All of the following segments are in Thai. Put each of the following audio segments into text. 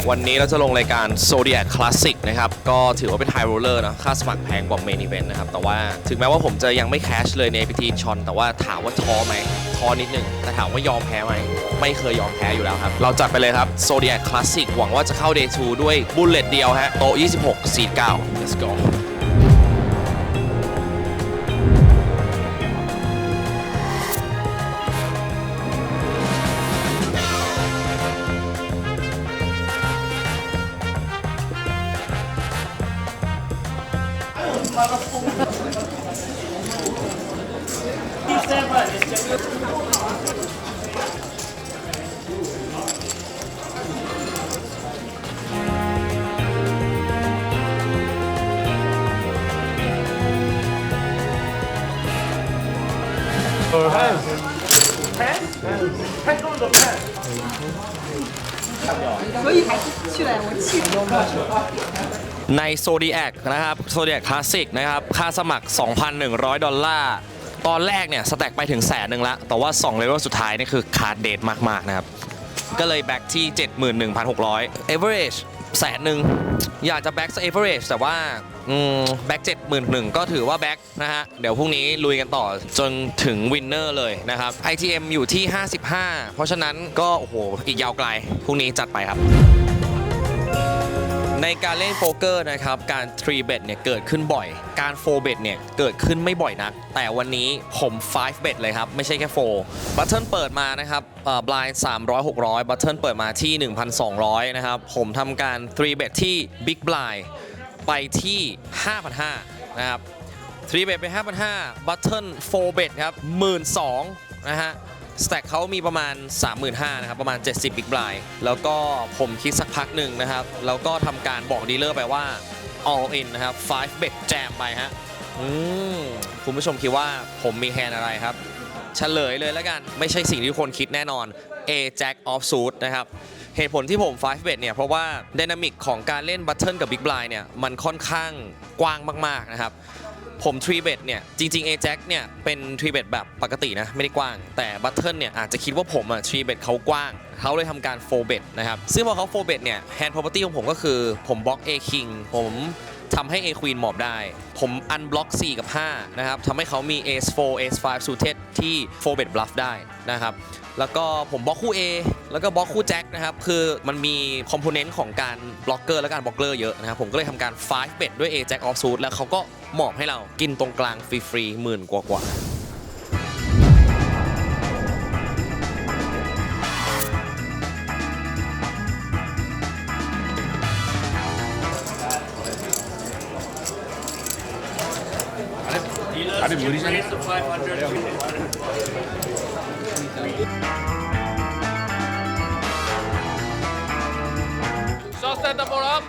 วันนี้เราจะลงรายการ Zodiac Classic นะครับก็ถือว่าเป็น High Roller นะค่าสมัครแพงกว่า Main Event นะครับแต่ว่าถึงแม้ว่าผมจะยังไม่แคชเลยใน APT ชอนแต่ว่าถามว่าท้อไหมท้อนิดนึงแต่ถามว่ายอมแพ้ไหมไม่เคยยอมแพ้อยู่แล้วครับเราจัดไปเลยครับ Zodiac Classic หวังว่าจะเข้า Day 2 ด้วย Bullet เดียวฮะโต๊ะ26 ซีท9 let's go所以还是去了，我气死了。ใน Zodiac นะครับ Zodiac Classic นะครับค่าสมัคร $2,100 ตอนแรกเนี่ยสแต็กไปถึง100,000ละแต่ว่า2เลเวลสุดท้ายนี่คือขาดเดทมากๆนะครับก็เลยแบ็กที่ 71,600 average 100,000อยากจะแบ็กซะ average แต่ว่าแบ็ก71,000ก็ถือว่าแบ็กนะฮะเดี๋ยวพรุ่งนี้ลุยกันต่อจนถึงวินเนอร์เลยนะครับ ITM อยู่ที่55เพราะฉะนั้นก็โอ้โหอีกยาวไกลพรุ่งนี้จัดไปครับในการเล่นโป๊กเกอร์นะครับการ3 bet เนี่ยเกิดขึ้นบ่อยการ4 bet เนี่ยเกิดขึ้นไม่บ่อยนักแต่วันนี้ผม5 bet เลยครับไม่ใช่แค่4บัตเทิลเปิดมานะครับblind 300 600บัตเทิลเปิดมาที่ 1,200 นะครับผมทำการ3 bet ที่ big blind ไปที่ 5,500 นะครับ3 bet ไป 5,500 บัตเทิล4 bet ครับ 12,000 นะฮะสแต็กเขามีประมาณ 35,000 นะครับประมาณ 70 บิ๊กบลายแล้วก็ผมคิดสักพักหนึ่งนะครับแล้วก็ทำการบอกดีลเลอร์ไปว่า all in นะครับ5 bet แจมไปฮะคุณผู้ชมคิดว่าผมมีแฮนด์อะไรครับเฉลยเลยแล้วกันไม่ใช่สิ่งที่ทุกคนคิดแน่นอน A Jack of Suit นะครับเหตุผลที่ผม5 bet เนี่ยเพราะว่าไดนามิกของการเล่นบัตเทิลกับบิ๊กบลายเนี่ยมันค่อนข้างกว้างมากๆนะครับผม3 bet เนี่ยจริงๆ A-Jack เนี่ยเป็น3 bet แบบปกตินะไม่ได้กว้างแต่บัตเทิลเนี่ยอาจจะคิดว่าผมอ่ะ3 bet เขากว้างเขาเลยทำการ4 bet นะครับซึ่งพอเขา4 bet เนี่ย hand property ของผมก็คือผมบล็อก A King ผมทำให้ A Queen หมอบได้ผมอันบล็อก4กับ5นะครับทำให้เขามี Ace 4 Ace 5 suited ที่4 bet bluff ได้นะครับแล้วก็ผมบล็อกคู่ A แล้วก็บล็อกคู่แจ็คนะครับคือมันมีคอมโพเนนต์ของการบล็อกเกอร์และการบล็อกเกอร์เยอะนะครับผมก็เลยทำการ5 bet ด้วย A Jack of Suit แล้วเขาก็หมอบให้เรากินตรงกลางฟรีๆ10,000 กว่าSo set the ball up.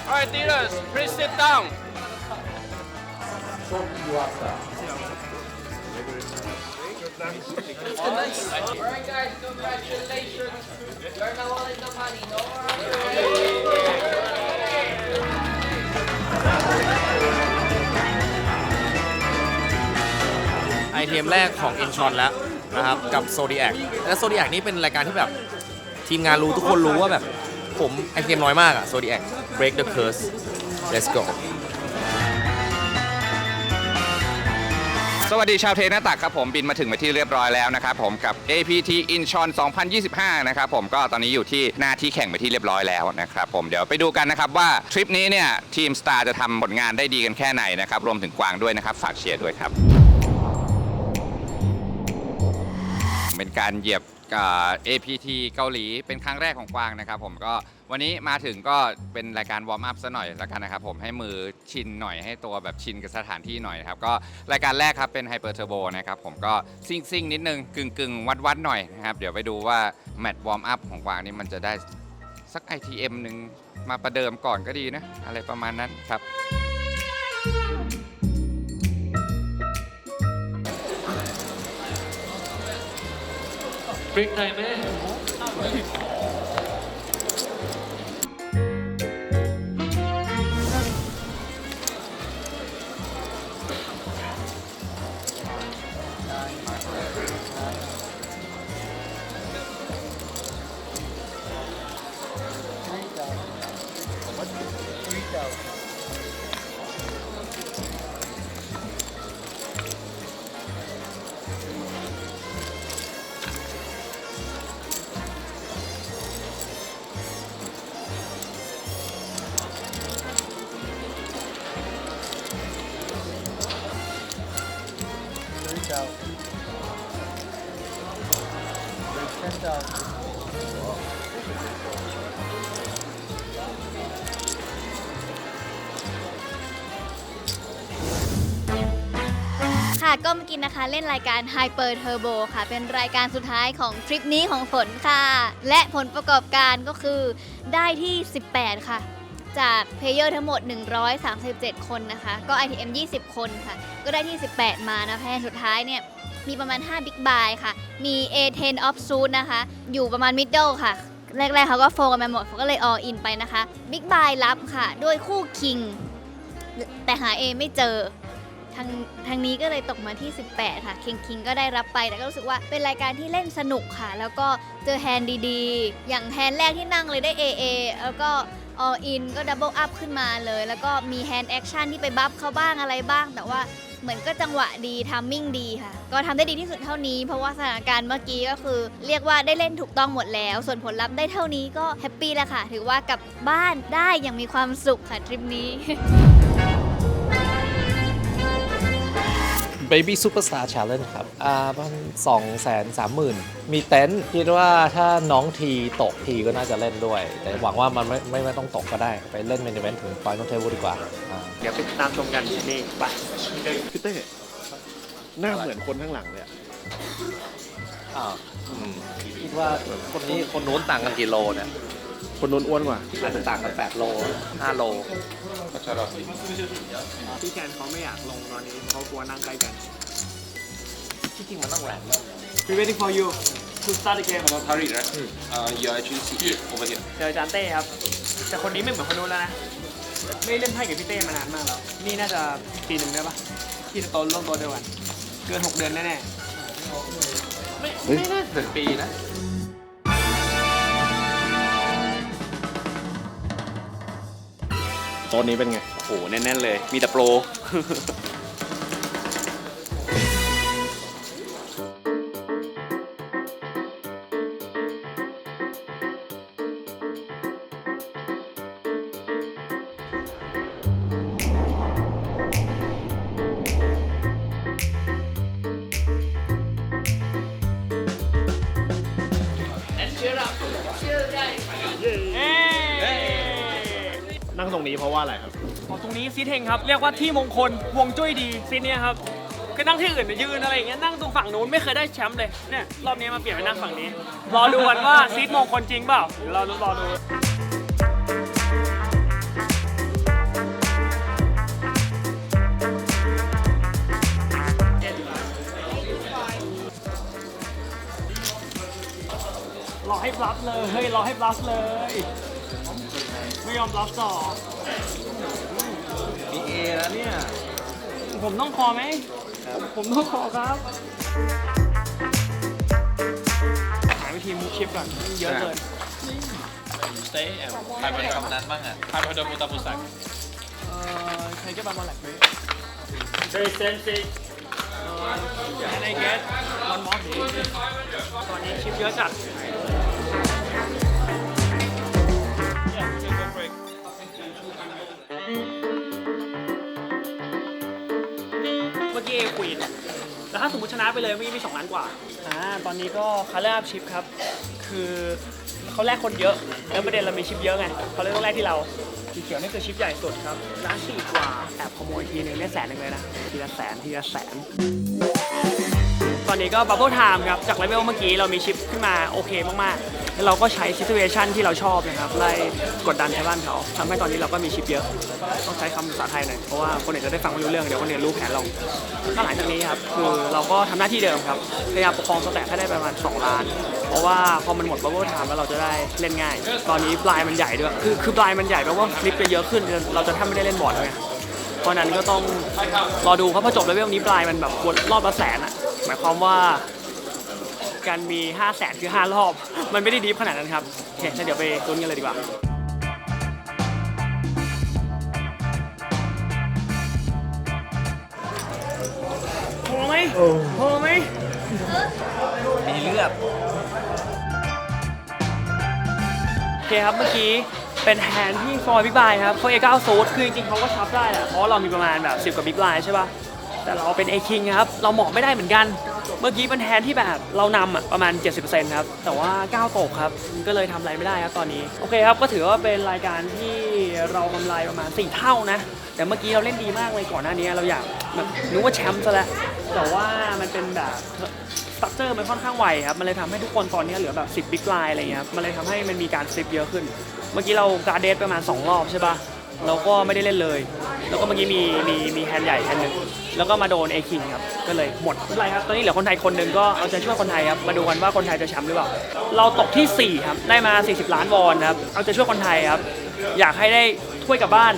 All right, dealers, please sit down. All right, guys, congratulations. You're now all in the money. No more. ไอเทมแรกของ Enchon แล้วนะครับกับ Zodiac และ Zodiac นี่เป็นรายการที่แบบทีมงานรู้ทุกคนรู้ว่าแบบผมไอเทมน้อยมากอะ Zodiac break the curse let's go สวัสดีชาวเทหน้าตักครับผมบินมาถึงไปที่เรียบร้อยแล้วนะครับผมกับ APT Incheon 2025 นะครับผมก็ตอนนี้อยู่ที่หน้าที่แข่งไปที่เรียบร้อยแล้วนะครับผมเดี๋ยวไปดูกันนะครับว่าทริปนี้เนี่ยทีม Star จะทำผลงานได้ดีกันแค่ไหนนะครับรวมถึงกวางด้วยนะครับฝากเชียร์ด้วยครับเป็นการเหยียบAPT เกาหลีเป็นครั้งแรกของกวางนะครับผมก็วันนี้มาถึงก็เป็นรายการวอร์มอัพซะหน่อยแล้วกันนะครับผมให้มือชินหน่อยให้ตัวแบบชินกับสถานที่หน่อยนะครับก็รายการแรกครับเป็นไฮเปอร์เทอร์โบนะครับผมก็ซิ่งนิดนึงกึ่งวัดหน่อยนะครับเดี๋ยวไปดูว่าแมตช์วอร์มอัพของกวางนี่มันจะได้สัก ITM หนึ่งมาประเดิมก่อนก็ดีนะอะไรประมาณนั้นครับ Break time, man. ค่ะก็เมื่อกี้นะคะเล่นรายการ Hyper Turbo ค่ะ เป็นรายการสุดท้ายของทริปนี้ของฝนค่ะ และผลประกอบการก็คือได้ที่ 18 ค่ะ จากเพลเยอร์ทั้งหมด 137 คนนะคะ ก็ ITM 20 คนค่ะ ก็ได้ที่ 18 มานะแพนสุดท้ายเนี่ย มีประมาณ 5 Big Buy ค่ะ มี A10 Offsuit นะคะ อยู่ประมาณ Middle ค่ะ แรกๆเขาก็โฟกันมาหมดเขาก็เลย all in ไปนะคะ Big Buy รับค่ะ ด้วยคู่คิง แต่หา A ไม่เจอ ทางนี้ก็เลยตกมาที่ 18 ค่ะ คิงก็ได้รับไป แต่ก็รู้สึกว่าเป็นรายการที่เล่นสนุกค่ะ แล้วก็เจอแฮนด์ดีๆ อย่างแฮนด์แรกที่นั่งเลยได้ AA แล้วก็ all in ก็ double up ขึ้นมาเลย แล้วก็มีแฮนด์แอคชั่นที่ไปบัฟเขาบ้างอะไรบ้าง แต่ว่าเหมือนก็จังหวะดีทัมมิ่งดีค่ะ ก็ทำได้ดีที่สุดเท่านี้ เพราะว่าสถานการณ์เมื่อกี้ก็คือ เรียกว่าได้เล่นถูกต้องหมดแล้ว ส่วนผลลัพธ์ได้เท่านี้ก็แฮปปี้แล้วค่ะ ถือว่ากลับบ้านได้อย่างมีความสุขค่ะทริปนี้ Baby Superstar Challenge ครับประมาณ230,000 มีเต็นท์คิดว่าถ้าน้องทีตกทีก็น่าจะเล่นด้วย แต่หวังว่ามันไม่ต้องตกก็ได้ ไปเล่นเมนอีเวนต์ถึง Final Table ดีกว่า เดี๋ยวไปตามชมกันนี่ไป พี่เต้หน้าเหมือนคนข้างหลังเลยอะ คิดว่าคนนี้คนนู้นต่างกันกี่โลเนี่ย คนนู้นอ้วนกว่า อาจจะต่างกัน8 โล 5 โล พี่แกนเขาไม่อยากลงตอนนี้เขากลัวนั่งใกล้กัน ที่จริงมันต้องแรง We waiting for you to start the game Harry, right? You actually see it over here. เจออาจารย์เต้ครับ แต่คนนี้ไม่เหมือนคนนู้นแล้วนะ ไม่เล่นไพ่กับพี่เต้มานานมากแล้ว นี่น่าจะปีหนึ่งได้ปะที่โตร่วมตัวเดียวกันเกิน 6 เดือนแน่ๆไม่น่าถึงปีนะ โต๊ะนี้เป็นไง โอ้โหแน่นๆเลย มีแต่โปร นั่งตรงนี้เพราะว่าอะไรครับ ตรงนี้ซีเทงครับ เรียกว่าที่มงคลฮวงจุ้ยดีซีเนี้ยครับคือนั่งที่อื่นเนี่ยยืนอะไรอย่างเงี้ยนั่งตรงฝั่งนู้นไม่เคยได้แชมป์เลยเนี่ยรอบนี้มาเปลี่ยนไปนั่งฝั่งนี้ รอดูกันว่าซีทมงคลจริงเปล่าเดี๋ยวเรารอดูรอให้บลัฟเลยเฮ้ยรอให้บลัฟเลยไม่ยอมบลัฟต่อ มีเอแล้วเนี่ย ผมต้องคอไหมผมต้องคอครับ หาวิธีมูฟชิปก่อนเยอะเกิน Stay and ใครเป็นกำนันบ้างอ่ะใครเป็นมูตาบุสัก ใครก็บาร์มาแลกไหม Very sensitive Can I get one more please ตอนนี้ชิปเยอะจัด เมื่อกี้เอควีนแล้วถ้าสมมติชนะไปเลยเมื่อกี้มี2 ล้านกว่าตอนนี้ก็คาร์เรอัพชิปครับ คือเขาแลกคนเยอะ แล้วประเด็นเรามีชิปเยอะไงเขาเลยต้องแลกที่เราสีเขียวนี่คือชิปใหญ่สุดครับล้าน4 กว่า แอบขโมยทีนึงได้100,000เลยนะ ทีละแสน ตอนนี้ก็บับเบิลไทม์ครับ จากเลเวลเมื่อกี้เรามีชิปขึ้นมาโอเคมากๆ แล้วเราก็ใช้ซิทูเอชันที่เราชอบนะครับไล่กดดันชาวบ้านเขาทำให้ตอนนี้เราก็มีชิปเยอะ ต้องใช้คำภาษาไทยหน่อย เพราะว่าคนอื่นจะได้ฟังไม่รู้เรื่อง เดี๋ยวคนอื่นรู้แผนเราก็หลังจากนี้ครับ คือเราก็ทำหน้าที่เดิมครับ พยายามประคองสแต็กให้ได้ประมาณ2 ล้าน เพราะว่าพอมันหมดบับเบิลไทม์แล้วเราจะได้เล่นง่าย ตอนนี้ปลายมันใหญ่ด้วย คือปลายมันใหญ่แปลว่าคลิปจะเยอะขึ้น เราจะแทบไม่ได้เล่นบอร์ดแล้วไง เพราะนั้นก็ต้องรอดูครับพอจบเลเวลนี้ปลายมันแบบวนรอบละ100,000อ่ะ หมายความว่าการมี 500,000 คือ5 รอบ มันไม่ได้ดีฟขนาดนั้นครับโอเคงั้นเดี๋ยวไปลุ้นกันเลยดีกว่าพอไหมพอไหม มีเลือด โอเคครับเมื่อกี้เป็นแฮนด์ที่ฟอยบิ๊กไบครับเขาA9 ซูทคือจริงๆเขาก็ชับได้แหละเพราะเรามีประมาณแบบ10 กว่าบิ๊กไบใช่ป่ะแต่เราเป็น A King ครับเราเหมาะไม่ได้เหมือนกันเมื่อกี้เป็นแฮนด์ที่แบบเรานำอ่ะประมาณ 70% ครับแต่ว่า9 ตกครับก็เลยทำอะไรไม่ได้ครับตอนนี้โอเคครับก็ถือว่าเป็นรายการที่เรากำไรประมาณ4 เท่านะแต่เมื่อกี้เราเล่นดีมากเลยก่อนหน้านี้เราอยากแบบนึกว่าแชมป์ซะแล้ว แต่ว่ามันเป็นแบบสตรัคเจอร์มันค่อนข้างไวครับมันเลยทำให้ทุกคนตอนนี้เหลือแบบ10บิ๊กไลน์อะไรเงี้ยครับมันเลยทำให้มันมีการซิปเยอะขึ้น เมื่อกี้เราการ์เดทประมาณ2รอบใช่ปะเราก็ไม่ได้เล่นเลย แล้วก็เมื่อกี้มีแฮนด์ใหญ่แฮนด์หนึ่งแล้วก็มาโดนเอคิงครับก็เลยหมดไม่เป็นไรครับตอนนี้เหลือคนไทยคนหนึ่งก็เอาใจช่วยคนไทยครับมาดูกันว่าคนไทยจะแชมป์หรือเปล่าเราตกที่4ครับได้มา40ล้านวอนครับเอาใจช่วยคนไทยครับอยากให้ได้ถ้วยกลับบ้าน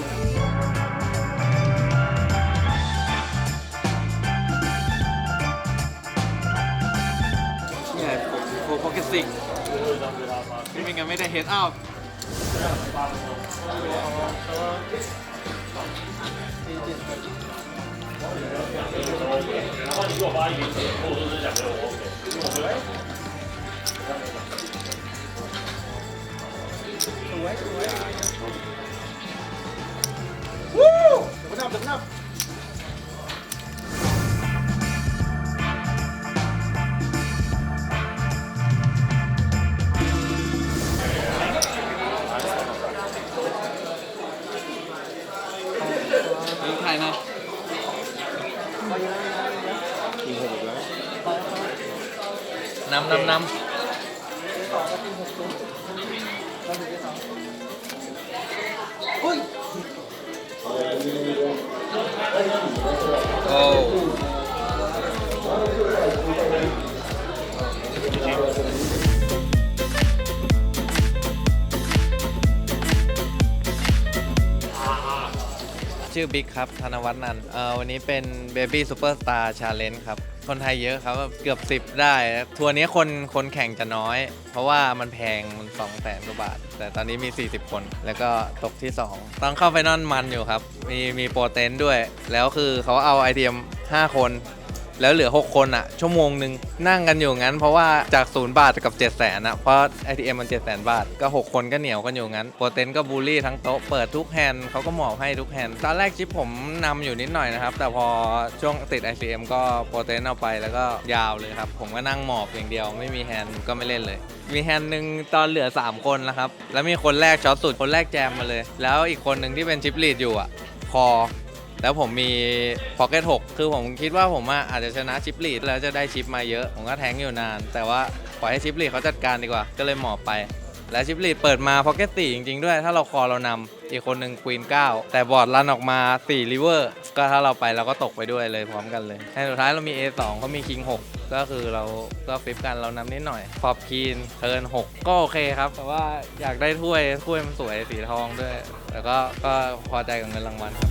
โฟกัสซิ่งไม่งั้นไม่ได้เฮดอัพ ไทยนะนำโอ้ชื่อบิ๊กครับธนวัฒน์นันท์วันนี้เป็น Baby Superstar Challenge ครับ คนไทยเยอะครับเกือบ10ได้ทัวร์นี้คนแข่งจะน้อย เพราะว่ามันแพงมัน200,000 กว่าบาท แต่ตอนนี้มี40 คน แล้วก็ตกที่ 2 ต้องเข้าไฟนอลมันอยู่ครับ มีโปรเตนด้วย แล้วคือเขาเอาไอเทียม5 คน แล้วเหลือ6คนอะชั่วโมงหนึ่งนั่งกันอยู่งั้นเพราะว่าจาก0 บาทกับ 700,000อะเพราะ ITM มัน 700,000 บาทก็6คนก็เหนียวกันอยู่งั้นโปรเตนก็บูลลี่ทั้งโต๊ะเปิดทุกแฮนด์เขาก็หมอบให้ทุกแฮนด์ตอนแรกชิปผมนำอยู่นิดหน่อยนะครับแต่พอช่วงติด ITM ก็โปรเตนเอาไปแล้วก็ยาวเลยครับผมก็นั่งหมอบอย่างเดียวไม่มีแฮนด์ก็ไม่เล่นเลยมีแฮนด์หนึ่งตอนเหลือ3 คนแล้วครับแล้วมีคนแรกช็อตสุดคนแรกแจมมาเลยแล้วอีกคนหนึ่งที่เป็นชิปลีดอยู่อะคอแล้วผมมี Pocket 6 คือผมคิดว่าผมอาจจะชนะชิปลีดแล้วจะได้ชิปมาเยอะผมก็แทงอยู่นานแต่ว่าปล่อยให้ชิปลีดเขาจัดการดีกว่าก็เลยหมอบไปแล้วชิปลีดเปิดมา Pocket 4 จริงๆด้วยถ้าเราคอเรานำอีกคนหนึ่ง Queen 9 แต่บอร์ดรันออกมา4 River ก็ถ้าเราไปเราก็ตกไปด้วยเลยพร้อมกันเลยในสุดท้ายเรามี A2 เขามี King 6 ก็คือเราก็ฟลิปกันเรานำนิดหน่อยพอปคีนเทิร์น6ก็โอเคครับแต่ว่าอยากได้ถ้วยมันสวยสีทองด้วยแล้วก็พอใจกับเงินรางวัลครับ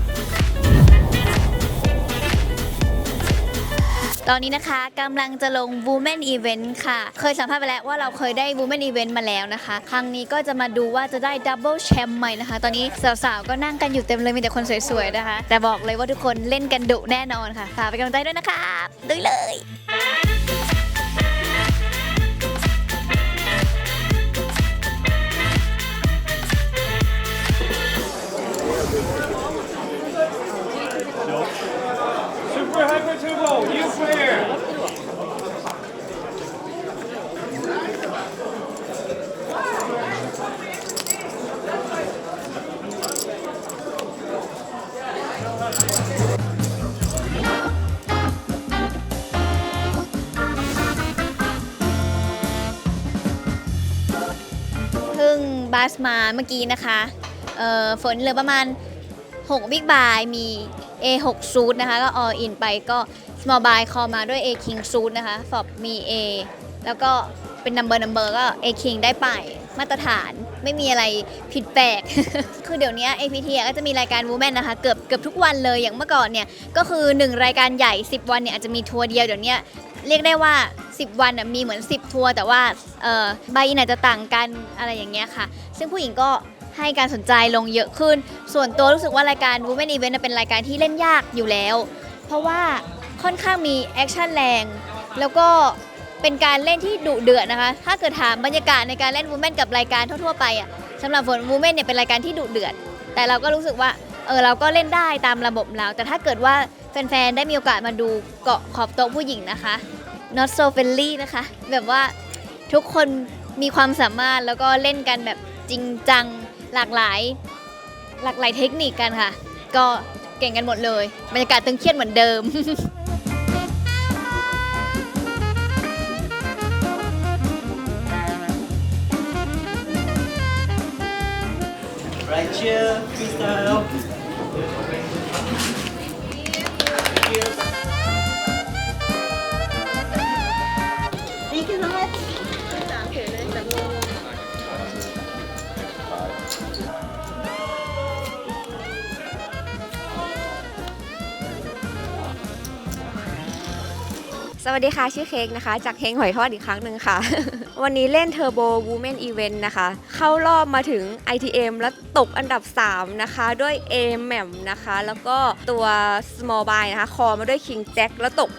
ตอนนี้นะคะกำลังจะลง Women Event ค่ะเคยสัมภาษณ์ไปแล้วว่าเราเคยได้ Women Event มาแล้วนะคะครั้งนี้ก็จะมาดูว่าจะได้ Double Champ ไหมนะคะตอนนี้สาวๆก็นั่งกันอยู่เต็มเลยมีแต่คนสวยๆนะคะแต่บอกเลยว่าทุกคนเล่นกันดุแน่นอนค่ะฝากเป็นกำลังใจด้วยนะคะดุเลย Super Hyper Turbo You Player เพิ่งบัสมาเมื่อกี้นะคะฝนเหลือประมาณ6 Big Buy มี A6 Suit นะคะก็ all in ไปก็ Small Buy คอมาด้วย A King Suit นะคะฟอบมี A แล้วก็เป็น number ก็ A King ได้ไปมาตรฐานไม่มีอะไรผิดแปลก คือเดี๋ยวนี้ APT ก็จะมีรายการ Women นะคะเกือบทุกวันเลยอย่างเมื่อก่อนเนี่ยก็คือ1รายการใหญ่10 วันเนี่ยอาจจะมีทัวร์เดียวเดี๋ยวนี้เรียกได้ว่า10 วันมีเหมือน10ทัวร์แต่ว่าใบอินอาจจะต่างกันอะไรอย่างเงี้ยค่ะซึ่งผู้หญิงก็ให้การสนใจลงเยอะขึ้นส่วนตัวรู้สึกว่ารายการ Women Event เป็นรายการที่เล่นยากอยู่แล้วเพราะว่าค่อนข้างมีแอคชั่นแรงแล้วก็เป็นการเล่นที่ดุเดือดนะคะถ้าเกิดถามบรรยากาศในการเล่น Women กับรายการทั่วๆไปอ่ะสำหรับฝน Women เนี่ยเป็นรายการที่ดุเดือดแต่เราก็รู้สึกว่าเราก็เล่นได้ตามระบบเราแต่ถ้าเกิดว่าแฟนๆได้มีโอกาสมาดูเกาะขอบโต๊ะผู้หญิงนะคะ not so friendly นะคะแบบว่าทุกคนมีความสามารถแล้วก็เล่นกันแบบจริงจังหลากหลายเทคนิคกันค่ะก็เก่งกันหมดเลยบรรยากาศตึงเครียดเหมือนเดิม Right, cheer, freestyle. Thank you so much. สวัสดีค่ะ ชื่อเค้กนะคะ จากเฮงหอยทอดอีกครั้งหนึ่งค่ะ วันนี้เล่น Turbo Women Event นะคะ เข้ารอบมาถึง ITM และตกอันดับ 3 นะคะ ด้วย A แหม่มนะคะ แล้วก็ตัว Small Buy นะคะ คอมาด้วย King Jack แล้วตก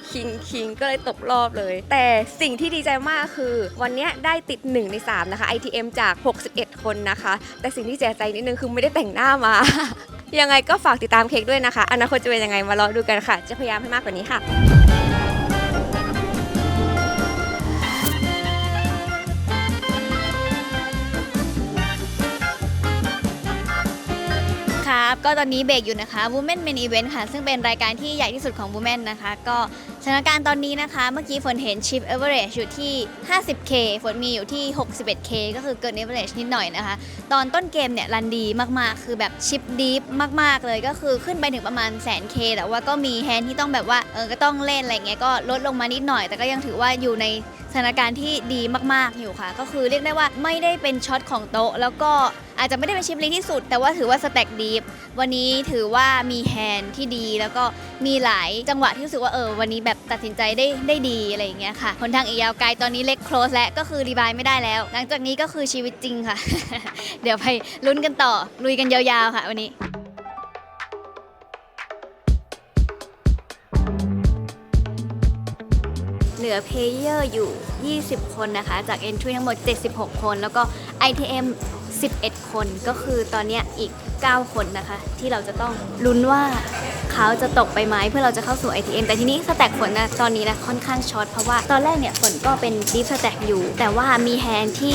King ก็เลยตกรอบเลย แต่สิ่งที่ดีใจมากคือ วันนี้ได้ติด 1 ใน 3 นะคะ ITM จาก 61 คนนะคะ แต่สิ่งที่เสียใจนิดนึงคือไม่ได้แต่งหน้ามา ยังไงก็ฝากติดตามเค้กด้วยนะคะอนาคตจะเป็นยังไงมารอดูกันค่ะ จะพยายามให้มากกว่านี้ค่ะ ครับก็ตอนนี้เบรกอยู่นะคะ Women Main Event ค่ะ ซึ่งเป็นรายการที่ใหญ่ที่สุดของ Women นะคะ ก็สถานการณ์ตอนนี้นะคะ เมื่อกี้ฝนเห็น Chip Average อยู่ที่ 50K ฝนมีอยู่ที่ 61K ก็คือเกิน Average นิดหน่อยนะคะ ตอนต้นเกมเนี่ยรันดีมากๆ คือแบบชิปดีฟมากๆเลยก็คือขึ้นไปถึงประมาณ 100,000K แต่ว่าก็มีแฮนด์ที่ต้องแบบว่าก็ต้องเล่นอะไรเงี้ยก็ลดลงมานิดหน่อยแต่ก็ยังถือว่าอยู่ในสถานการณ์ที่ดีมากๆอยู่ค่ะก็คือเรียกได้ว่าไม่ได้เป็นช็อตของโต๊ะแล้วก็อาจจะไม่ได้เป็นชิปลีที่สุดแต่ว่าถือว่าสแต็กดีฟวันนี้ถือว่ามีแฮนด์ที่ดีแล้วก็มีหลายจังหวะที่รู้สึกว่าวันนี้แบบตัดสินใจได้ดีอะไรอย่างเงี้ยค่ะหนทางอีกยาวไกลตอนนี้เล็กโคลสและก็คือรีบายไม่ได้แล้วหลังจากนี้ก็คือชีวิตจริงค่ะ เดี๋ยวไปลุ้นกันต่อลุยกันยาวๆค่ะวันนี้เหลือเพลเยอร์อยู่ 20 คนนะคะจาก Entry ทั้งหมด 76 คนแล้วก็ ITM 11 คนก็คือตอนนี้อีก 9 คนนะคะที่เราจะต้องลุ้นว่าเขาจะตกไปไหมเพื่อเราจะเข้าสู่ ITM แต่ทีนี้สแต็กฝนนะตอนนี้นะค่อนข้างช็อตเพราะว่าตอนแรกเนี่ยฝนก็เป็นดีฟสแต็กอยู่แต่ว่ามีแฮนด์ที่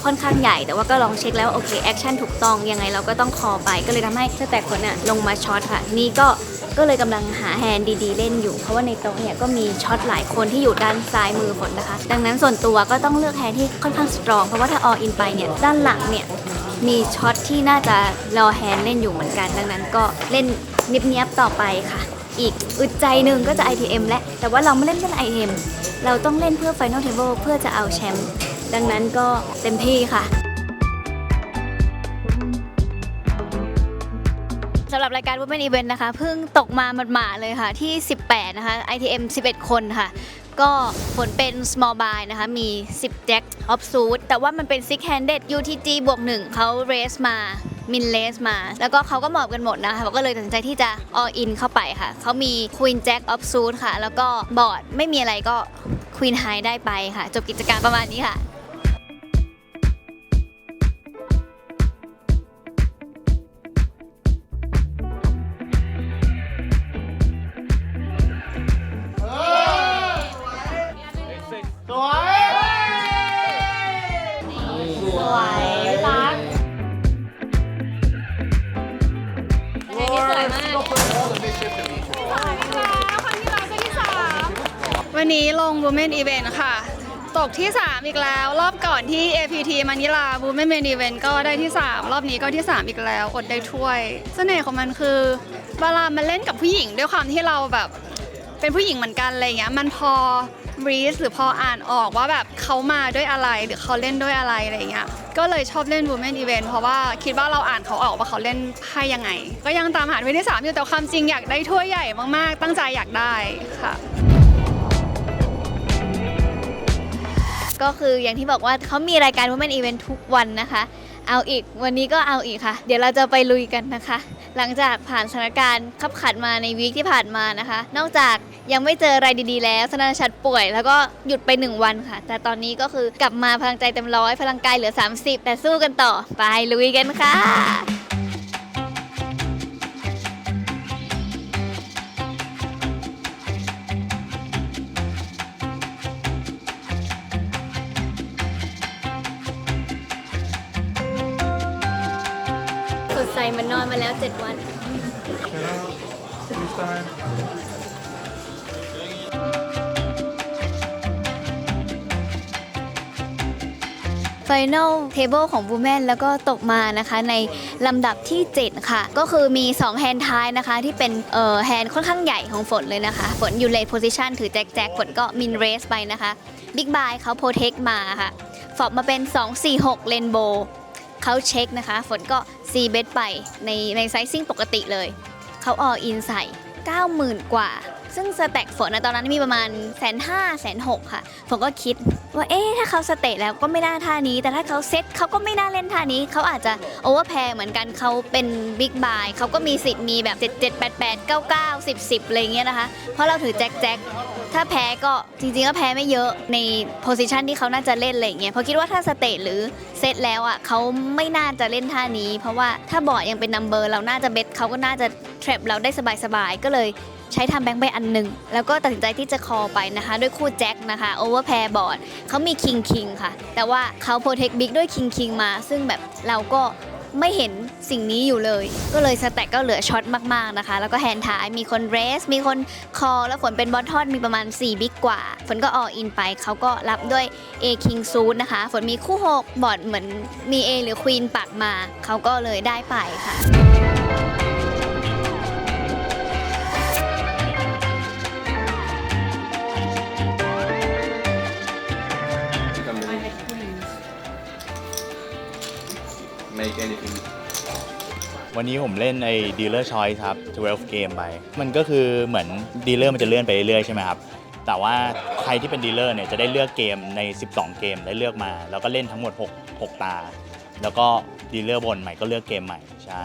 ค่อนข้างใหญ่แต่ว่าก็ลองเช็คแล้วโอเคแอคชั่นถูกต้องยังไงเราก็ต้องคอไปก็เลยทำให้สแต็กฝนน่ะลงมาช็อตค่ะนี่ก็เลยกำลังหาแฮนด์ดีๆเล่นอยู่เพราะว่าในโต๊ะเนี่ยก็มีช็อตหลายคนที่อยู่ด้านซ้ายมือฝนนะคะดังนั้นส่วนตัวก็ต้องเลือกแฮนด์ที่ค่อนข้างสตรองเพราะว่าถ้าอออินไปเนี่ยด้านหลังเนี่ยมีช็อตที่น่าจะรอแฮนด์เล่นอยู่เหมือนกันดังนั้นก็เล่นเนียบๆต่อไปค่ะอีกอึดใจหนึ่งก็จะ ITM และแต่ว่าเราไม่เล่นเพื่อ ITM เราต้องเล่นเพื่อ Final Table เพื่อจะเอาแชมป์ดังนั้นก็เต็มที่ค่ะสำหรับรายการ Women Event นะคะเพิ่งตกมาหมาดๆเลยค่ะที่ 18 นะคะ ITM 11 คนค่ะก็ผลเป็น small buy นะคะมี 10 jack of suit แต่ว่ามันเป็น six handed UTG บวก 1เขา raise มามินเลสมาแล้วก็เขาก็มอบกันหมดนะคะเขาก็เลยตัดสินใจที่จะ all in เข้าไปค่ะเขามี queen jack of suit ค่ะแล้วก็บอร์ดไม่มีอะไรก็ queen high ได้ไปค่ะจบกิจกรรมประมาณนี้ค่ะวันนี้ลง Women Event ค่ะตกที่ 3 อีกแล้วรอบก่อนที่ APT มานิลา Women Main Event ก็ได้ที่ 3 รอบนี้ก็ที่ 3 อีกแล้วอดได้ถ้วยเสน่ห์ของมันคือเวลามันเล่นกับผู้หญิงด้วยความที่เราแบบเป็นผู้หญิงเหมือนกันอะไรเงี้ยมันพอ read หรือพออ่านออกว่าแบบเขามาด้วยอะไรหรือเขาเล่นด้วยอะไรอะไรเงี้ยก็เลยชอบเล่น Women Event เพราะว่าคิดว่าเราอ่านเขาออกว่าเขาเล่นไพ่ยังไงก็ยังตามหาถ้วยที่ 3 อยู่แต่ความจริงอยากได้ถ้วยใหญ่มากๆตั้งใจอยากได้ค่ะก็คืออย่างที่บอกว่าเขามีรายการ Women Event ทุกวันนะคะเอาอีกวันนี้ก็เอาอีกค่ะเดี๋ยวเราจะไปลุยกันนะคะหลังจากผ่านสถานการณ์ขับขันมาในวีคที่ผ่านมานะคะนอกจากยังไม่เจออะไรดีๆแล้วสนันชัดป่วยแล้วก็หยุดไป1วันค่ะแต่ตอนนี้ก็คือกลับมาพลังใจเต็มร้อยพลังกายเหลือ30แต่สู้กันต่อไปลุยกันค่ะสดใสมันนอนมาแล้ว7 วัน Final Table ของ Women แล้วก็ตกมานะคะในลำดับที่ 7 ค่ะ ก็คือมี 2 แฮนด์ท้ายนะคะ ที่เป็นแฮนด์ค่อนข้างใหญ่ของฝนเลยนะคะ ฝนอยู่เลทโพซิชันถือแจ็คฝนก็มินเรสไปนะคะบิ๊กบายเขาโปรเทคมาค่ะฟอบมาเป็น 246 เลนโบเขาเช็คนะคะ ฝนก็ซีเบสไปในไซซิ่งปกติเลยเขาอออินใส่ 90,000 กว่า ซึ่งสแต็กฝนตอนนั้นมีประมาณ 150,000 160,000 ค่ะฝนก็คิดว่าถ้าเขาสเตทแล้วก็ไม่ได้ท่านี้แต่ถ้าเขาเซตเขาก็ไม่น่าเล่นท่านี้เขาอาจจะโอเวอร์แพร์เหมือนกันเขาเป็นบิ๊กบายเขาก็มีสิทธิ์มีแบบ 7 8 8 9 9 10 10อะไรเงี้ยนะคะเพราะเราถือแจ็คถ้าแพ้ก็จริงๆก็แพ้ไม่เยอะในโพซิชันที่เขาน่าจะเล่นอะไรเงี้ยเพราะคิดว่าถ้าสเตทหรือเซตแล้วเขาไม่น่าจะเล่นท่านี้เพราะว่าถ้าบอร์ดยังเป็นนัมเบอร์เราน่าจะเบสเขาก็น่าจะแทรปเราได้สบายๆก็เลยใช้ทำแบงค์ไปอันหนึ่งแล้วก็ตัดสินใจที่จะคอไปนะคะด้วยคู่แจ็คนะคะโอเวอร์แพร์บอร์ดเขามีคิงค่ะแต่ว่าเขาโปรเทคบิ๊กด้วยคิงมาซึ่งแบบเราก็ไม่เห็นสิ่งนี้อยู่เลยก็เลยสแต็กก็เหลือช็อตมากๆนะคะแล้วก็แฮนด์ท้ายมีคนเรสมีคนคอแล้วฝนเป็นบอททอนมีประมาณ4บิ๊กกว่าฝนก็อออินไปเขาก็รับด้วย A King Suit นะคะฝนมีคู่6บอร์ดเหมือนมี A หรือ Queen ปักมาเขาก็เลยได้ไปค่ะ วันนี้ผมเล่นไอ้ Dealer Choice ครับ 12 เกมไป มันก็คือเหมือนดีลเลอร์มันจะเลื่อนไปเรื่อยๆใช่ไหมครับ แต่ว่าใครที่เป็นดีลเลอร์เนี่ยจะได้เลือกเกมใน 12 เกมได้เลือกมา แล้วก็เล่นทั้งหมด 6 ตา แล้วก็ดีลเลอร์บนใหม่ก็เลือกเกมใหม่ใช่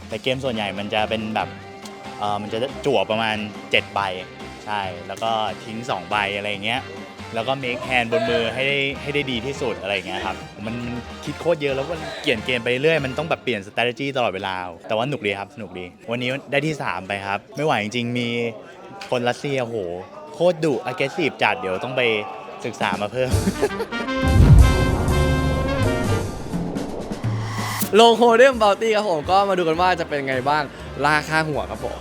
แต่เกมส่วนใหญ่มันจะเป็นแบบมันจะจั่วประมาณ 7 ใบใช่ แล้วก็ทิ้ง 2 ใบอะไรอย่างเงี้ย แล้วก็เมคแฮนด์บนมือให้ได้ดีที่สุดอะไรอย่างเงี้ยครับมันคิดโคตรเยอะแล้วมันเปลี่ยนเกมไปเรื่อยมันต้องแบบเปลี่ยน strategy ตลอดเวลาแต่ว่าสนุกดีครับสนุกดีวันนี้ได้ที่ 3 ไปครับไม่ไหวจริงๆมีคนรัสเซียโหโคตรดุ aggressive จัดเดี๋ยวต้องไปศึกษามาเพิ่ม ลงโฮเดมบัลตี้ครับผมก็มาดูกันว่าจะเป็นไงบ้างราคาหัวครับผม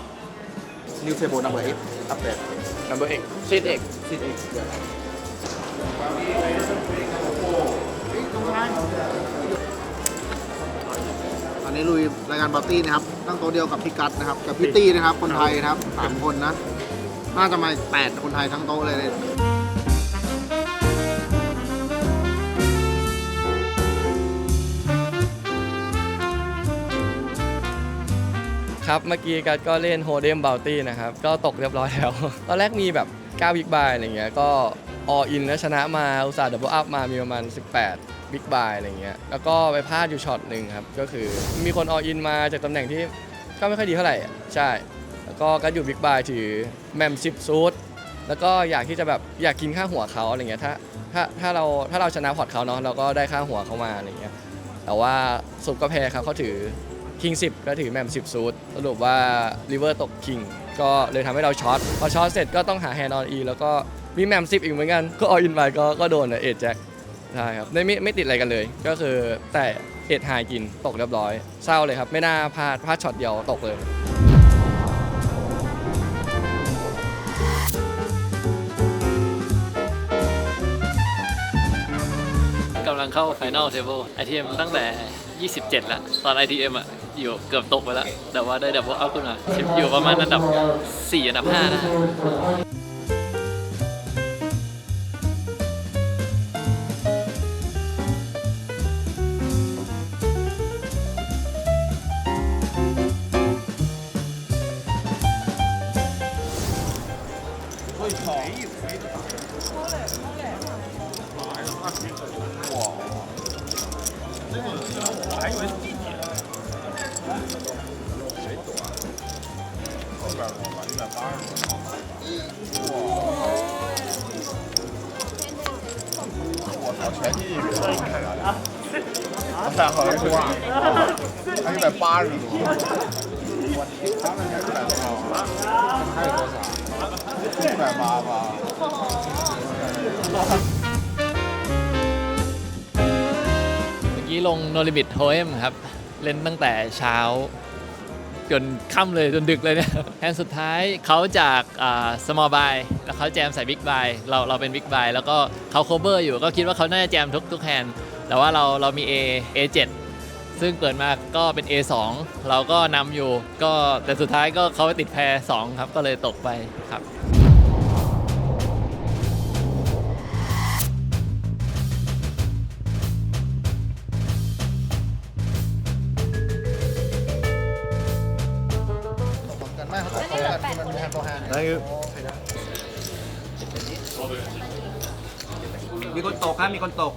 New table number 8 up there number 8 seat 8 seat 8 ตอนนี้ลุยรายการปาร์ตี้นะครับตั้งโต๊ะเดียวกับพี่กัตนะครับกับพี่ตี้นะครับคนไทยนะครับ3 คนนะน่าจะมา8 คนไทยทั้งโต๊ะเลย ครับเมื่อกี้กัดก็เล่นโฮเดมบัลตี้นะครับก็ตกเรียบร้อยแล้ว ตอนแรกมีแบบ9บิ๊กบายอะไรเงี้ยก็ออินแล้วชนะมาอุตส่าห์ดับเบิลอัพมามีประมาณ18บิ๊กบายอะไรเงี้ยแล้วก็ไปพลาดอยู่ช็อตหนึ่งครับก็คือมีคนออินมาจากตำแหน่งที่ก็ไม่ค่อยดีเท่าไหร่ใช่แล้วก็กัดอยู่บิ๊กบายถือแมม10ซูทแล้วก็อยากที่จะแบบอยากกินค่าหัวเขาอะไรเงี้ยถ้าเราชนะพอร์ตเขาเนาะเราก็ได้ค่าหัวเขามาอะไรเงี้ยแต่ว่าสุดก็แพ้ครับเขาถือคิง10ก็ถือแมม10ซูทสรุปว่าริเวอร์ตกคิงก็เลยทำให้เราช็อตพอช็อตเสร็จก็ต้องหาแฮนด์ออนอีแล้วก็มีแมม10อีกเหมือนกันก็ออินไปก็โดนเอทแจ็คใช่ครับไม่ติดอะไรกันเลยก็คือแต่เอทไฮกินตกเรียบร้อยเศร้าเลยครับไม่น่าพลาดช็อตเดียวตกเลยกำลังเข้า Final Table ITM ตั้งแต่ 27 แล้ว ตอน ITM อ่ะอยู่เกือบตกไปแล้ว แต่ว่าได้ดับเบิลอัพขึ้นมาอยู่ประมาณอันดับ 4 อันดับ 5 นะเมื่อกี้ลงโนลิมิตโฮเอ็มครับ เล่นตั้งแต่เช้าจนค่ำเลยจนดึกเลยเนี่ยแฮนด์สุดท้ายเขาจากsmall buy แล้วเขาแจมใส่ big buy เราเป็น big buy แล้วก็เขา cover อยู่ก็คิดว่าเขาน่าจะแจมทุกแฮนด์ แต่ว่าเรามี A7 ซึ่งเปิดมาก็เป็น A2 เราก็นำอยู่ก็แต่สุดท้ายก็เขาไปติดแพร2ครับก็เลยตกไปครับมีคนตกครับมีคนตก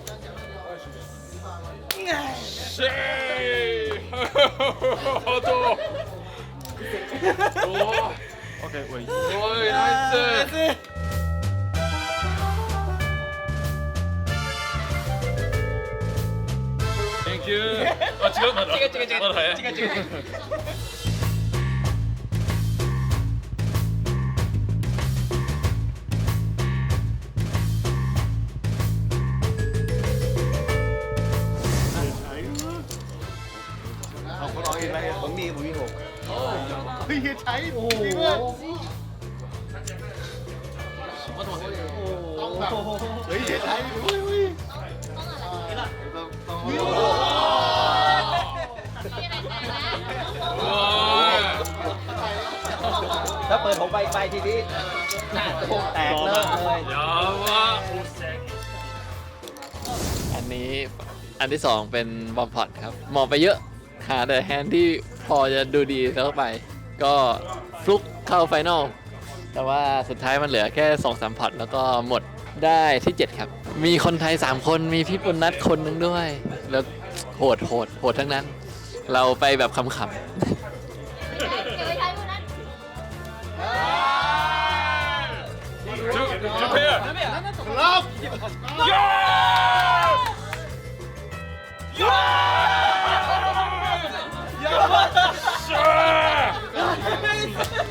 Okay, wait. Oh, nice. Thank you. 지금. ผมมี6เฮ้ยใช้โอ้โหต้องแบบเฮ้ยใช้ถ้าเปิดผมไปทีนี้แตกเลิกเลย อันนี้อันที่ 2 เป็นบอมพอตครับมองไปเยอะหาแต่แฮนด์ที่พอจะดูดีแล้วไปก็ฟลุกเข้าไฟนอลแต่ว่าสุดท้ายมันเหลือแค่ 2-3 พอตแล้วก็หมดได้ที่ 7 ครับ มีคนไทย 3 คนมีพี่ปุณณัทคนหนึงด้วย แล้วโหดทั้งนั้น เราไปแบบขำๆ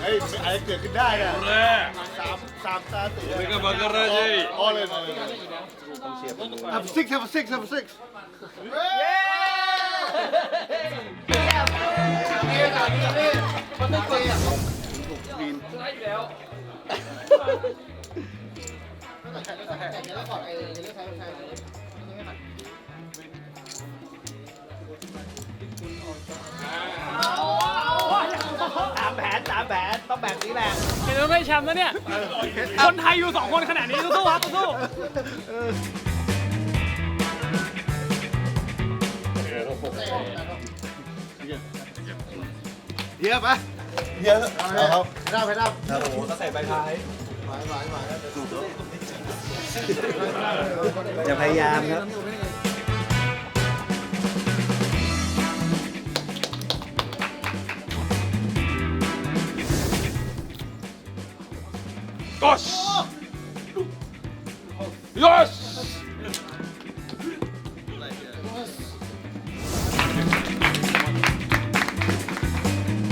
เฮ้ยอะไรเกิดขึ้นได้เนี่ยสามตาติดเลยก็มันก็เรื่อยๆอ๋อเลยhave six have six have six ตามแผนต้องแบบนี้แหละ เห็นว่าไม่แชมป์นะเนี่ย คนไทยอยู่ 2 คนขนาดนี้สู้ๆครับสู้เยอะปะเยอะครับไปด้ามโอ้โหต้องใส่ใบพายอย่าพยายามครับ Yes! Yes!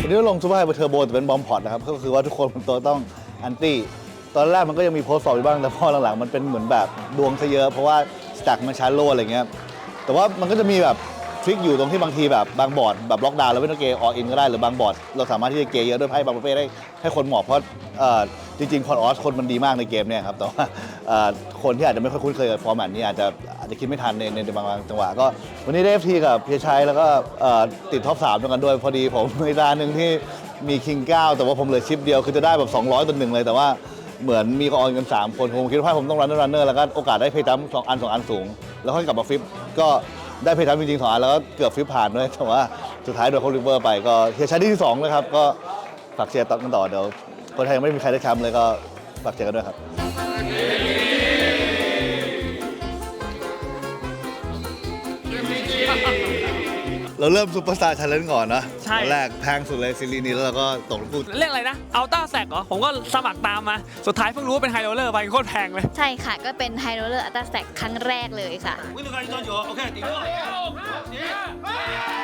วันนี้ลงซูเปอร์ไฮเปอร์เทอร์โบแต่เป็นบอมพอร์ตนะครับก็คือว่าทุกคนมันตัวต้องแอนตี้ตอนแรกมันก็ยังมีโพสต์สอบอยู่บ้างแต่พอหลังๆมันเป็นเหมือนแบบดวงซะเยอะเพราะว่าสแต็กมันชาร์จโลอะไรเงี้ยแต่ว่ามันก็จะมีแบบทริคอยู่ตรงที่บางทีแบบบางบอร์ดแบบล็อกดาวน์แล้วไม่ต้องเกย์อออินก็ได้หรือบางบอร์ดเราสามารถที่จะเกย์เยอะด้วยไพ่บางประเภทได้ให้คนเหมาะเพราะจริงๆคอนออสคนมันดีมากในเกมเนี่ยครับแต่ว่าคนที่อาจจะไม่ค่อยคุ้นเคยกับฟอร์แมตนี้อาจจะคิดไม่ทันในบางจังหวะก็วันนี้ได้ FT กับเพียชัยแล้วก็ติดท็อป3ด้วยกันด้วยพอดีผมในตาหนึ่งที่มีคิง9แต่ว่าผมเหลือชิปเดียวคือจะได้แบบ200ต่อ1เลยแต่ว่าเหมือนมีออนกัน3คนผมคิดว่าผมต้องรันเนอร์แล้วก็โอกาสได้เพย์จัมป์2 อันสูงแล้วค่อยกลับมาฟลิปก็ได้เพย์จัมป์จริงๆ2 อันแล้วก็เกือบฟลิปผ่านด้วยแต่ว่าสุดท้ายโดนเขาริเวอร์ไปก็เพียชัยที่2นะครับก็ฝากเชียร์ต่อกันต่อเดี๋ยวคนไทยยังไม่มีใครได้แชมป์เลยก็ฝากเชียร์กันด้วยครับเราเริ่มซุปเปอร์สตาร์ชาเลนจ์ก่อนนะ ใช่ ตอนแรกแพงสุดเลยซีรีส์นี้แล้วเราก็ตกลงพูด เรียกอะไรนะอัลต้าแซกเหรอ ผมก็สมัครตามมา สุดท้ายเพิ่งรู้ว่าเป็นไฮโรลเลอร์ไปโคตรแพงเลย ใช่ค่ะ ก็เป็นไฮโรลเลอร์อัลตร้าแซกครั้งแรกเลยค่ะ วิ่งตัวกันจอนอยู่โอเคตีด้วย